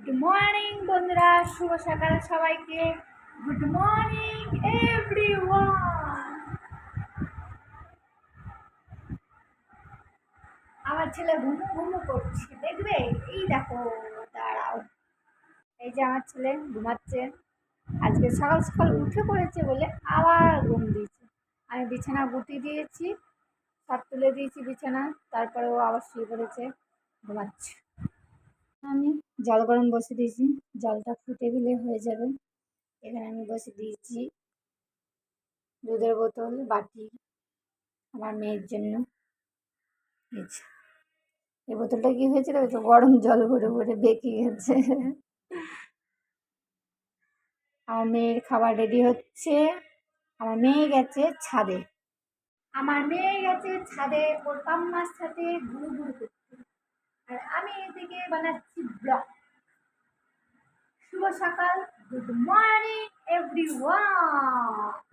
Good morning বন্ধুরা, শুভ সকাল সবাইকে। Good morning everyone. আমার ছেলে ঘুমু ঘুমু করছে, দেখবে? এই দেখো, দাঁড়াও। এই যে আমার ছেলে ঘুমাচ্ছে। আজকে সকাল সকাল উঠে পড়েছে বলে আবার ঘুম দিয়েছে। আমি বিছানা গুটিয়ে দিয়েছি, সব তুলে দিয়েছি বিছানা, তারপরে ও আবার শুয়ে পড়েছে, ঘুমাচ্ছে। আমি জল গরম বসে দিয়েছি, জলটা ফুটে গেলে হয়ে যাবে। এখানে আমি বসে দিয়েছি দুধের বোতল, বাটি আমার মেয়ের জন্য। এই বোতলটা কি হয়েছে, তো গরম জল ভরে ভরে বেঁকে গেছে। আমার মেয়ের খাবার রেডি হচ্ছে। আমার মেয়ে গেছে ছাদে। ওর পাম্মার সাথে ঘুরু ঘুরু করতে। আর আমি এদিকে বানাচ্ছি ব্লগ। শুভ সকাল, গুড মর্নিং এভরিওয়ান।